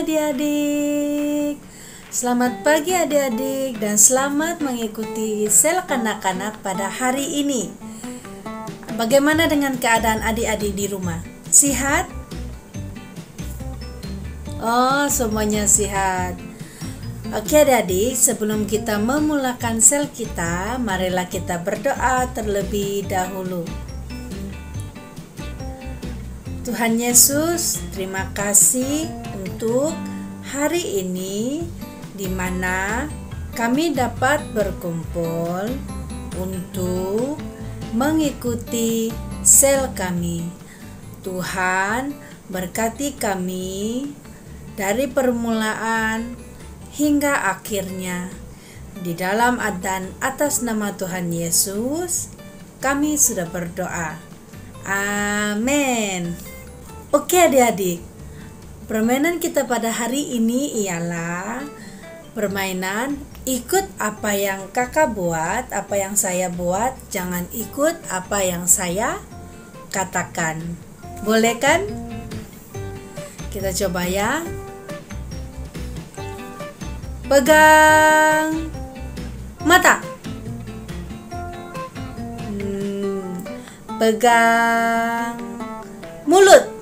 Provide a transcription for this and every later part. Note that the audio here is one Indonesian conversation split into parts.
adik-adik. Selamat pagi adik-adik dan selamat mengikuti sel kanak-kanak pada hari ini. Bagaimana dengan keadaan adik-adik di rumah? Sehat? Oh, semuanya sehat. Oke adik-adik, sebelum kita memulakan sel kita, marilah kita berdoa terlebih dahulu. Tuhan Yesus, terima kasih untuk hari ini di mana kami dapat berkumpul untuk mengikuti sel kami. Tuhan, berkati kami dari permulaan hingga akhirnya. Di dalam dan atas nama Tuhan Yesus, kami sudah berdoa. Amin. Oke adik-adik, permainan kita pada hari ini ialah permainan ikut apa yang kakak buat, apa yang saya buat, jangan ikut apa yang saya katakan. Boleh kan? Kita coba ya. Pegang mata. Pegang mulut.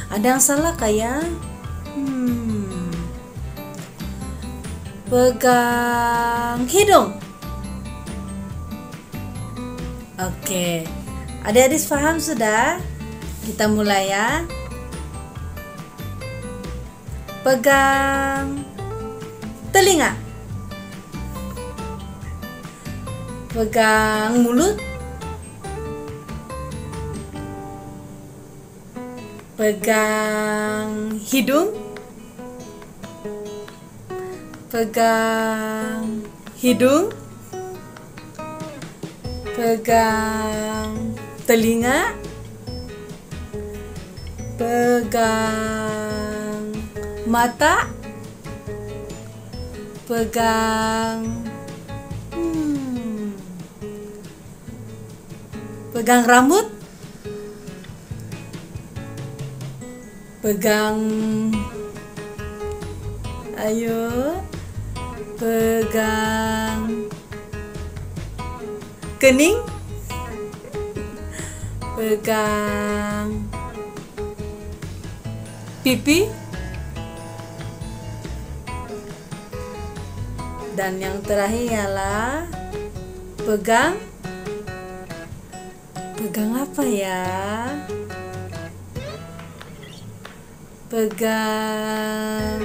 Ada yang salah kayak? Pegang hidung. Oke, adik-adik paham sudah? Kita mulai ya. Pegang telinga. Pegang mulut. Pegang hidung. Pegang hidung. Pegang telinga. Pegang mata. Pegang pegang rambut. Pegang, ayo, pegang kening, pegang pipi, dan yang terakhir ialah pegang apa ya? Pegang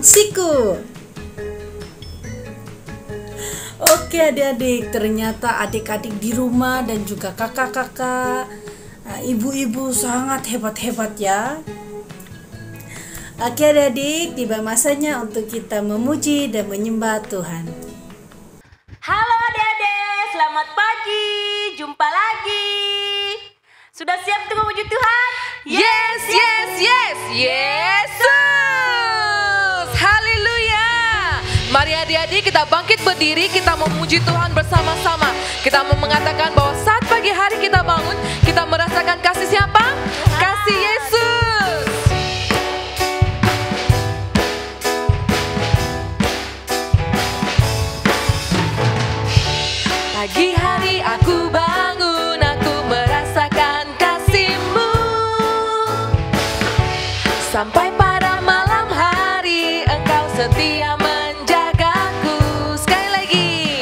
siku. Oke adik-adik, ternyata adik-adik di rumah dan juga kakak-kakak, ibu-ibu sangat hebat-hebat ya. Oke adik-adik, tiba masanya untuk kita memuji dan menyembah Tuhan. Halo adik-adik, selamat pagi, jumpa lagi. Sudah siap untuk memuji Tuhan? Yes, yes, yes, Yesus. Haleluya. Mari adik-adik kita bangkit berdiri, kita memuji Tuhan bersama-sama. Kita mau mengatakan bahwa saat pagi hari kita bangun, kita merasakan kasih siapa? Kasih Yesus. Pagi hari aku bangun, aku merasakan kasih-Mu. Sampai pada malam hari, Engkau setia menjagaku. Sekali lagi.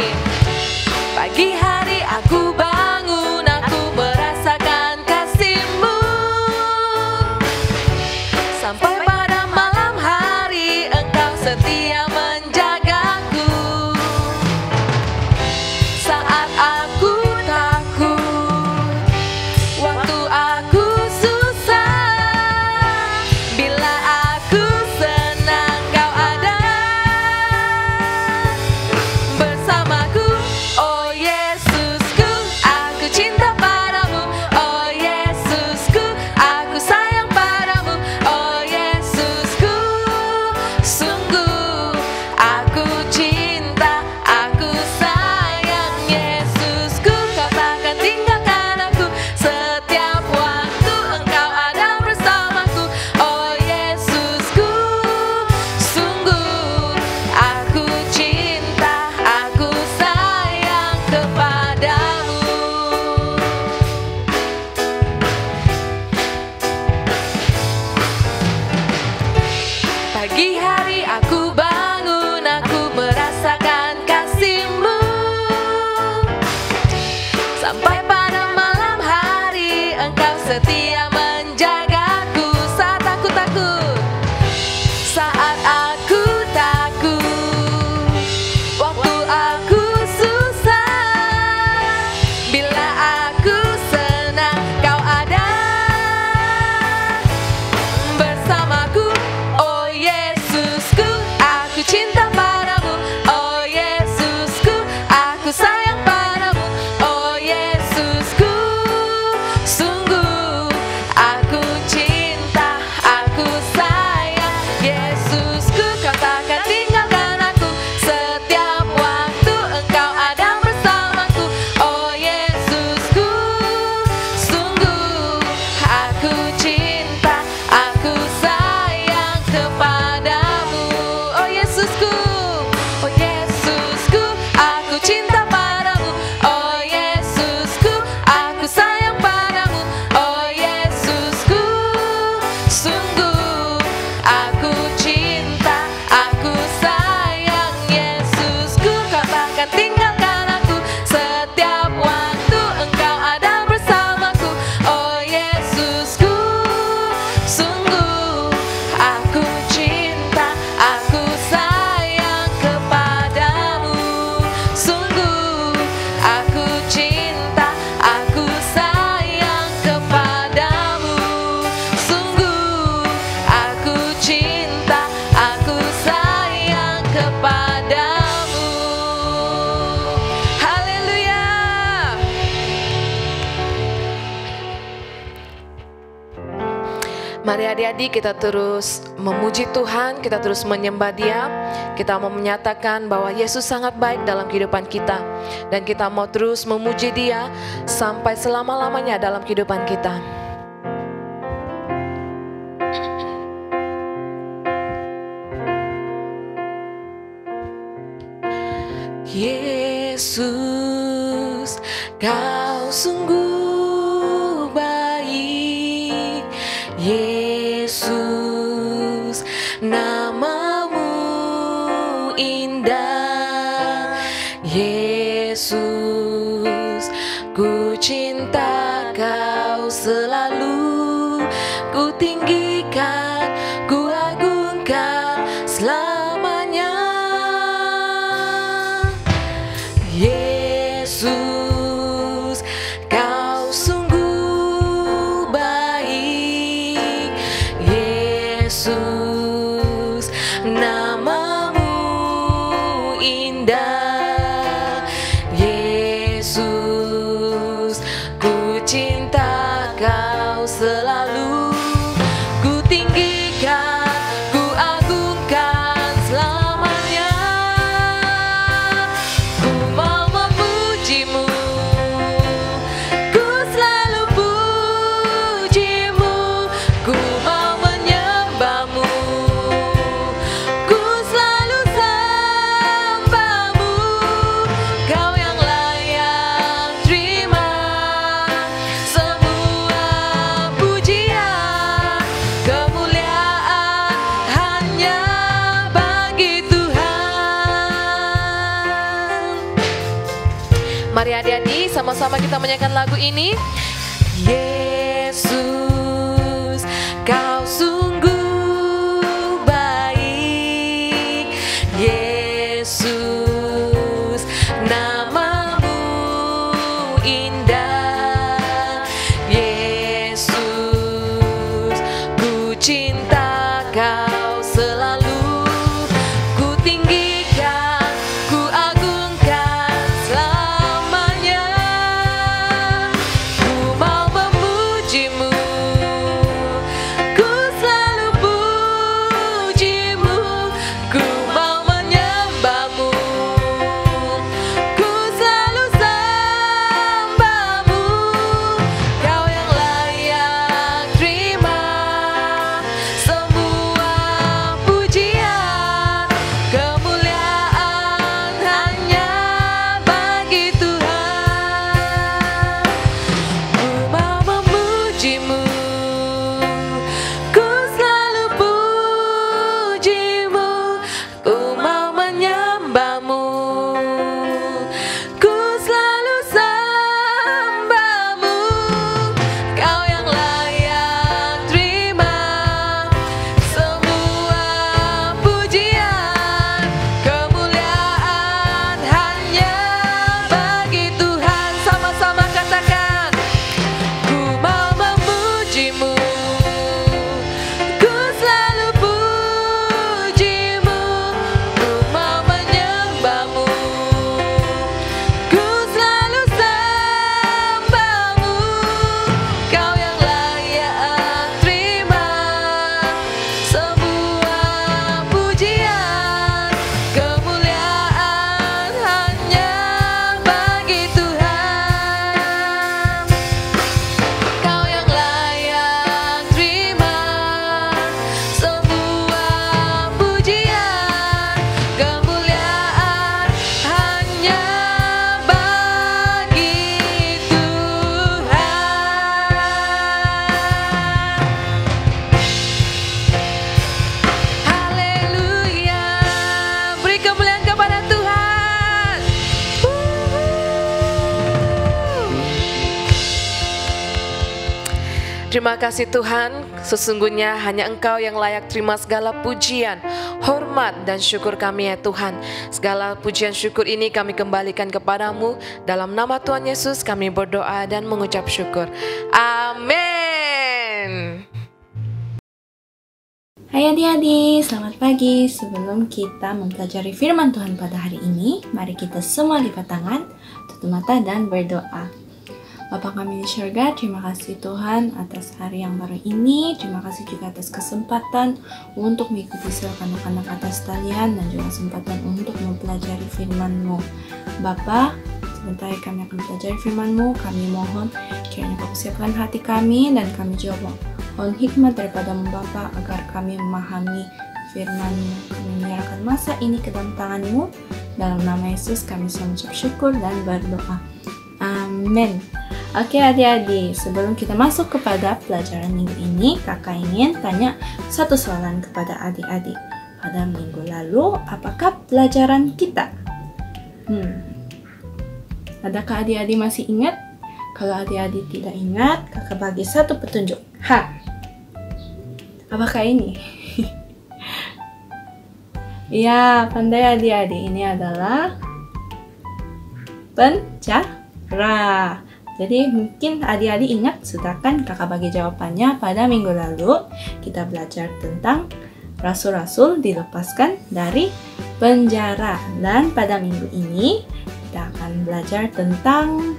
Pagi hari aku bangun, aku merasakan kasih-Mu. Sampai pada malam hari, Engkau setia menjagaku. Saat cinta padamu. Oh Yesusku, aku sayang padamu. Oh Yesusku, sungguh aku cinta, aku sayang. Yesusku, kau takkan tinggalkan aku. Setiap waktu engkau ada bersamaku. Oh Yesusku, sungguh aku cinta, aku sayang kepadamu. Sungguh aku cinta, aku sayang kepadamu. Sungguh aku cinta, aku sayang kepadamu. Haleluya. Mari adik-adik kita terus memuji Tuhan, kita terus menyembah Dia. Kita mau menyatakan bahwa Yesus sangat baik dalam kehidupan kita. Dan kita mau terus memuji Dia sampai selama-lamanya dalam kehidupan kita. Yesus, kau sungguh baik. Yesus, namamu indah. Yesus, ku cinta kau selalu. Ku tinggikan, ku agungkan selamanya. Yesus, kau sungguh baik. Yesus, namamu indah. Yesus, ku cinta kau selalu. Ku tinggikan, ku agungkan selamanya. Ku mau memujimu, ku selalu pujimu. Ku mau menyembahmu, ku selalu sembahmu. Kau yang layak terima semua pujian. Kemuliaan hanya bagi Tuhan. Mari adik-adik sama-sama kita menyanyikan lagu ini. Yesus, kau sungguh baik. Yesus, namamu indah. Yesus, ku cinta kau selalu. Ku tinggikan, ku agungkan selamanya. Ku mau memujimu, Terima kasih Tuhan, sesungguhnya hanya Engkau yang layak terima segala pujian, hormat dan syukur kami ya Tuhan. Segala pujian syukur ini kami kembalikan kepadamu. Dalam nama Tuhan Yesus kami berdoa dan mengucap syukur. Amin. Hai adik-adik, selamat pagi. Sebelum kita mempelajari firman Tuhan pada hari ini, mari kita semua lipat tangan, tutup mata dan berdoa. Bapa kami di surga, terima kasih Tuhan atas hari yang baru ini. Terima kasih juga atas kesempatan untuk mengikuti silakan anak-anak atas talian dan juga kesempatan untuk mempelajari firman-Mu. Bapa, sebentar kami akan mempelajari firman-Mu. Kami mohon kiranya Kau persiapkan hati kami dan kami juga mohon hikmat daripada-Mu Bapa agar kami memahami firman-Mu. Kami menyerahkan masa ini ke dalam tangan-Mu. Dalam nama Yesus kami mengucap syukur dan berdoa. Amin. Oke adik-adik, sebelum kita masuk kepada pelajaran minggu ini, kakak ingin tanya satu soalan kepada adik-adik. Pada minggu lalu, apakah pelajaran kita? Adakah adik-adik masih ingat? Kalau adik-adik tidak ingat, kakak bagi satu petunjuk. Apakah ini? Ya, pandai adik-adik, ini adalah penjara. Jadi mungkin adik-adik ingat, sudah kan kakak bagi jawabannya pada minggu lalu. Kita belajar tentang rasul-rasul dilepaskan dari penjara. Dan pada minggu ini kita akan belajar tentang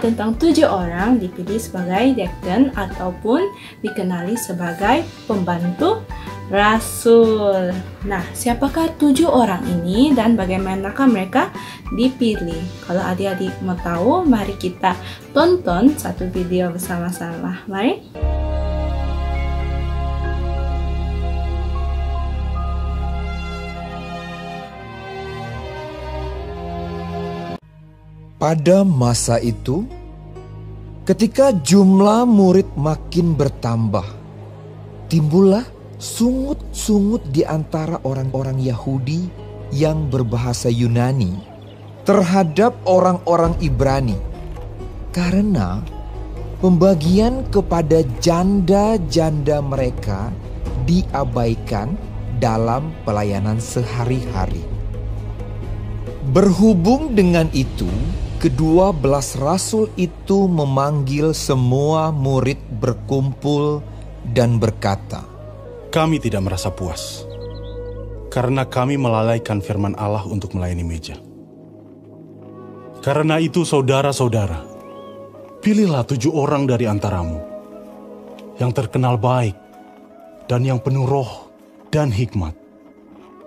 tentang 7 orang dipilih sebagai deacon ataupun dikenali sebagai pembantu rasul. Nah, siapakah 7 orang ini dan bagaimanakah mereka dipilih? Kalau adik-adik mau tahu, mari kita tonton satu video bersama-sama. Mari. Pada masa itu, ketika jumlah murid makin bertambah, timbullah sungut-sungut di antara orang-orang Yahudi yang berbahasa Yunani terhadap orang-orang Ibrani, karena pembagian kepada janda-janda mereka diabaikan dalam pelayanan sehari-hari. Berhubung dengan itu, ke-12 rasul itu memanggil semua murid berkumpul dan berkata, "Kami tidak merasa puas, karena kami melalaikan firman Allah untuk melayani meja. Karena itu saudara-saudara, pilihlah 7 orang dari antaramu, yang terkenal baik, dan yang penuh roh dan hikmat,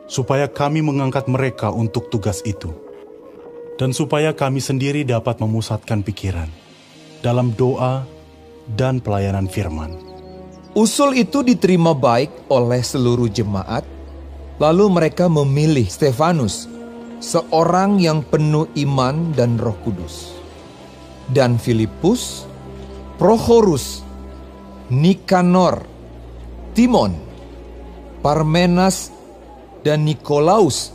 supaya kami mengangkat mereka untuk tugas itu. Dan supaya kami sendiri dapat memusatkan pikiran dalam doa dan pelayanan firman." Usul itu diterima baik oleh seluruh jemaat. Lalu mereka memilih Stefanus, seorang yang penuh iman dan Roh Kudus, dan Filipus, Prochorus, Nikanor, Timon, Parmenas, dan Nikolaus,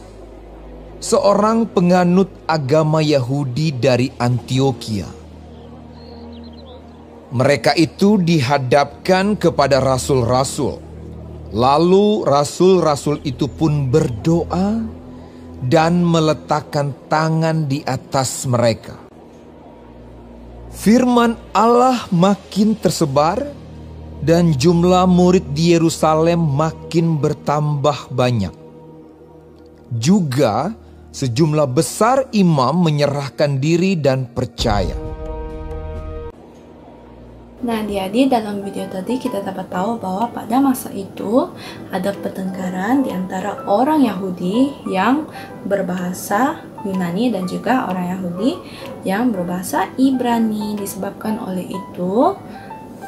seorang penganut agama Yahudi dari Antioquia. Mereka itu dihadapkan kepada rasul-rasul. Lalu rasul-rasul itu pun berdoa dan meletakkan tangan di atas mereka. Firman Allah makin tersebar dan jumlah murid di Yerusalem makin bertambah banyak. Juga sejumlah besar imam menyerahkan diri dan percaya. Nah, adik-adik, dalam video tadi kita dapat tahu bahwa pada masa itu ada pertengkaran di antara orang Yahudi yang berbahasa Yunani dan juga orang Yahudi yang berbahasa Ibrani. Disebabkan oleh itu,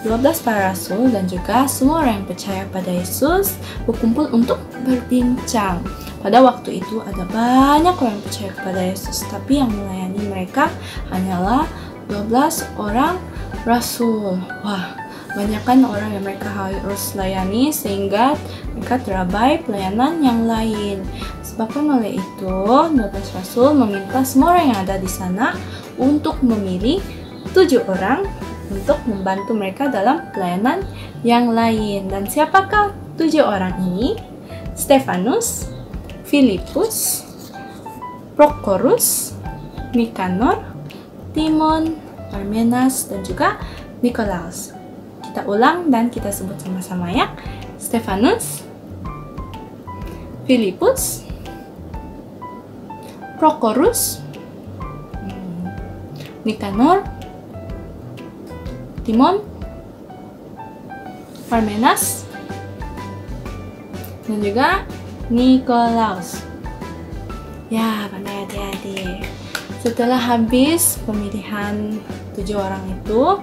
12 para rasul dan juga semua orang yang percaya pada Yesus berkumpul untuk berbincang. Pada waktu itu ada banyak orang yang percaya kepada Yesus, tapi yang melayani mereka hanyalah 12 orang rasul. Wah, banyakkan orang yang mereka harus layani sehingga mereka terabai pelayanan yang lain. Sebabkan oleh itu, 12 rasul meminta semua orang yang ada di sana untuk memilih 7 orang untuk membantu mereka dalam pelayanan yang lain. Dan siapakah 7 orang ini? Stefanus, Filipus, Prokorus, Nikanor, Timon, Parmenas, dan juga Nikolaus. Kita ulang dan kita sebut sama-sama ya. Stefanus, Filipus, Prokorus, Nikanor, Timon, Parmenas, dan juga Nikolaus. Ya, pandai adik-adik. Setelah habis pemilihan 7 orang itu,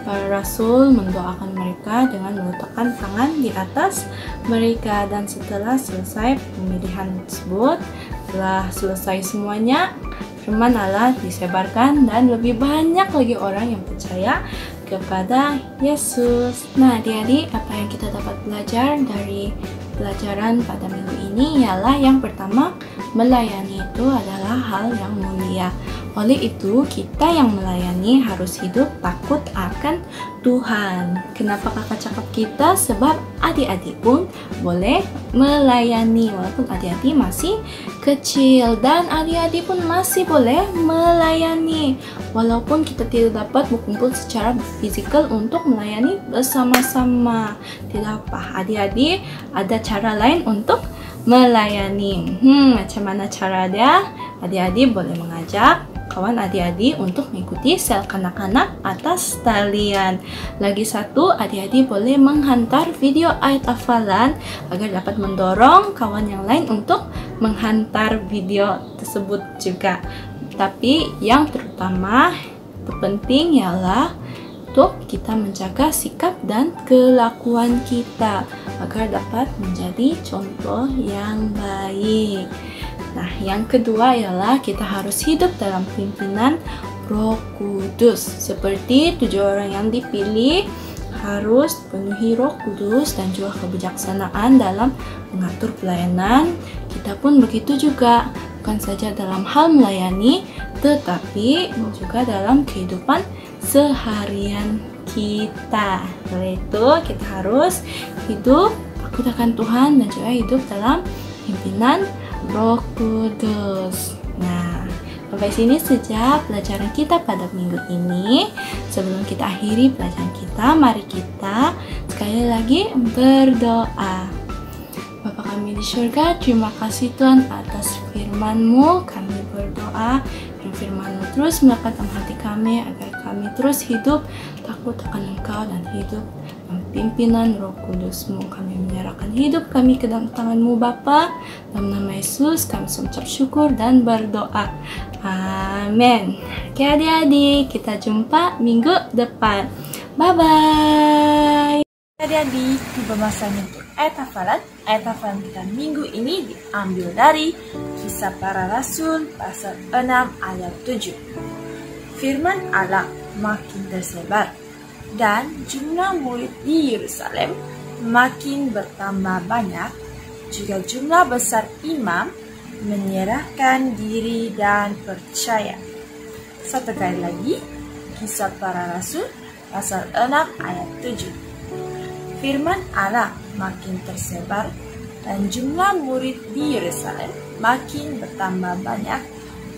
para rasul mendoakan mereka dengan meletakkan tangan di atas mereka. Dan setelah selesai pemilihan tersebut, setelah selesai semuanya, firman Allah disebarkan dan lebih banyak lagi orang yang percaya kepada Yesus. Nah, adik-adik, apa yang kita dapat belajar dari pelajaran pada minggu ini ialah yang pertama, melayani itu adalah hal yang mulia. Oleh itu, kita yang melayani harus hidup takut akan Tuhan. Kenapa kakak cakap kita? Sebab adik-adik pun boleh melayani walaupun adik-adik masih kecil, dan adik-adik pun masih boleh melayani walaupun kita tidak dapat berkumpul secara fisikal untuk melayani bersama-sama. Tidak apa, adik-adik ada cara lain untuk melayani. Macam mana cara dia? Adik-adik boleh mengajak kawan adik-adik untuk mengikuti sel kanak-kanak atas talian. Lagi satu, adik-adik boleh menghantar video ayat hafalan agar dapat mendorong kawan yang lain untuk menghantar video tersebut juga. Tapi yang terutama, terpenting ialah untuk kita menjaga sikap dan kelakuan kita agar dapat menjadi contoh yang baik. Nah, yang kedua ialah kita harus hidup dalam pimpinan Roh Kudus. Seperti 7 orang yang dipilih harus penuhi Roh Kudus dan juga kebijaksanaan dalam mengatur pelayanan. Kita pun begitu juga, bukan saja dalam hal melayani, tetapi juga dalam kehidupan seharian kita. Oleh itu, kita harus hidup takut akan Tuhan dan juga hidup dalam pimpinan Roh Kudus. Nah, sampai sini saja pelajaran kita pada minggu ini. Sebelum kita akhiri pelajaran kita, mari kita sekali lagi berdoa. Bapa kami di surga, terima kasih Tuhan atas firman-Mu. Kami berdoa dan firman-Mu terus melekat dalam hati kami agar kami terus hidup takut akan Engkau dan hidup pimpinan Roh Kudus-Mu. Kami menyerahkan hidup kami ke dalam tangan-Mu Bapa. Dalam nama Yesus kami mengucap syukur dan berdoa. Amin. Oke adik-adik, kita jumpa minggu depan. Bye-bye. Adik-adik, tiba masanya untuk ayat hafalan. Ayat hafalan kita minggu ini diambil dari Kisah Para Rasul pasal 6 ayat 7. Firman Allah makin tersebar dan jumlah murid di Yerusalem makin bertambah banyak, juga jumlah besar imam menyerahkan diri dan percaya. Satu kali lagi, Kisah Para Rasul pasal 6 ayat 7. Firman Allah makin tersebar dan jumlah murid di Yerusalem makin bertambah banyak,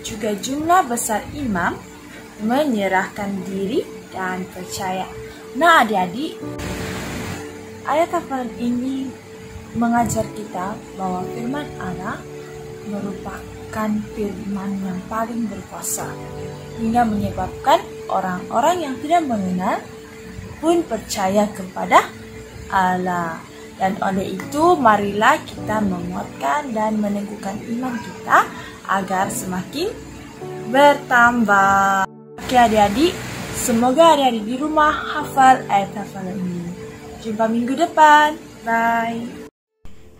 juga jumlah besar imam menyerahkan diri dan percaya. Nah adik-adik, ayat hafalan ini mengajar kita bahwa firman Allah merupakan firman yang paling berkuasa, hingga menyebabkan orang-orang yang tidak mengenal pun percaya kepada Allah. Dan oleh itu, marilah kita menguatkan dan meneguhkan iman kita agar semakin bertambah. Oke adik-adik, semoga adik-adik di rumah hafal ayat hafalan ini. Jumpa minggu depan. Bye.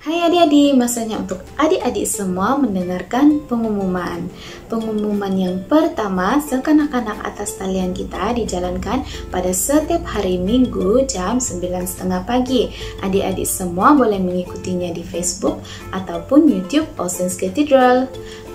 Hai adik-adik, masanya untuk adik-adik semua mendengarkan pengumuman. Pengumuman yang pertama, sel kanak-kanak atas talian kita dijalankan pada setiap hari Minggu jam 9.30 pagi. Adik-adik semua boleh mengikutinya di Facebook ataupun YouTube All Saints Cathedral.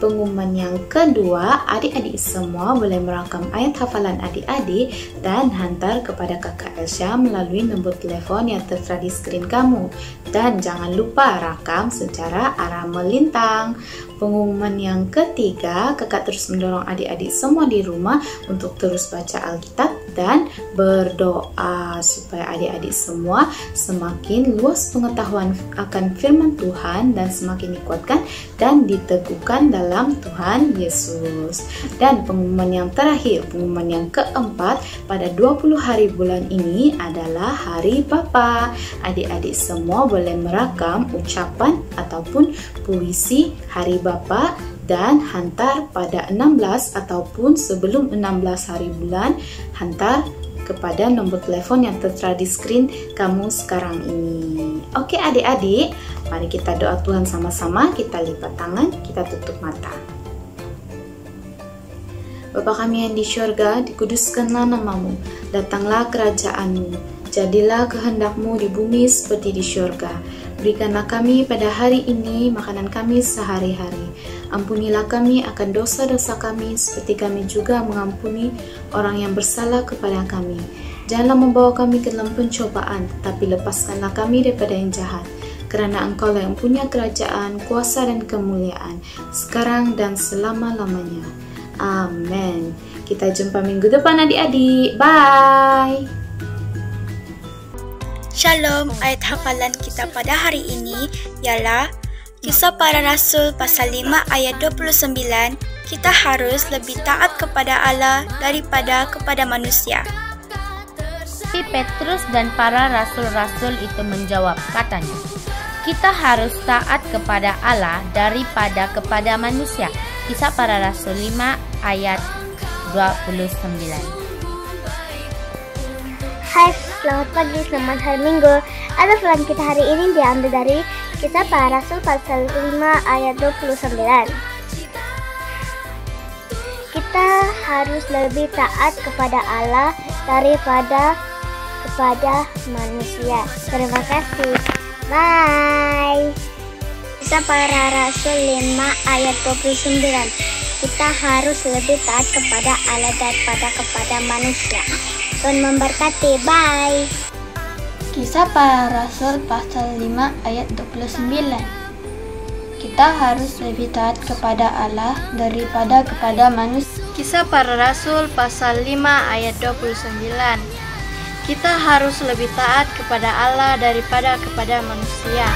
Pengumuman yang kedua, adik-adik semua boleh merakam ayat hafalan adik-adik dan hantar kepada Kakak Elsha melalui nombor telepon yang tertera di skrin kamu. Dan jangan lupa rakam secara arah melintang. Pengumuman yang ketiga, kakak terus mendorong adik-adik semua di rumah untuk terus baca Alkitab dan berdoa supaya adik-adik semua semakin luas pengetahuan akan firman Tuhan dan semakin dikuatkan dan diteguhkan dalam Tuhan Yesus. Dan pengumuman yang terakhir, pengumuman yang keempat, pada 20 hari bulan ini adalah Hari Bapa. Adik-adik semua boleh merakam ucapan ataupun puisi Hari Bapa dan hantar pada 16 ataupun sebelum 16 hari bulan, hantar kepada nombor telepon yang tertera di skrin kamu sekarang ini. Oke adik-adik, mari kita doa Tuhan sama-sama. Kita lipat tangan, kita tutup mata. Bapa kami yang di syurga, dikuduskanlah namamu, datanglah kerajaanmu, jadilah kehendak-Mu di bumi seperti di syurga. Berikanlah kami pada hari ini makanan kami sehari-hari. Ampunilah kami akan dosa-dosa kami seperti kami juga mengampuni orang yang bersalah kepada kami. Janganlah membawa kami ke dalam pencobaan, tetapi lepaskanlah kami daripada yang jahat. Kerana Engkaulah yang punya kerajaan, kuasa dan kemuliaan, sekarang dan selama-lamanya. Amin. Kita jumpa minggu depan adik-adik. Bye. Shalom, ayat hafalan kita pada hari ini ialah Kisah Para Rasul pasal 5 ayat 29. Kita harus lebih taat kepada Allah daripada kepada manusia. Petrus dan para rasul-rasul itu menjawab, katanya, kita harus taat kepada Allah daripada kepada manusia. Kisah Para Rasul 5 ayat 29. Hai, selamat pagi, selamat hari Minggu. Hafalan kita hari ini diambil dari Kisah Para Rasul pasal 5 ayat 29. Kita harus lebih taat kepada Allah daripada kepada manusia. Terima kasih. Bye. Kisah Para Rasul 5 ayat 29. Kita harus lebih taat kepada Allah daripada kepada manusia. Tuhan memberkati. Bye. Kisah Para Rasul pasal 5 ayat 29. Kita harus lebih taat kepada Allah daripada kepada manusia. Kisah Para Rasul pasal 5 ayat 29. Kita harus lebih taat kepada Allah daripada kepada manusia.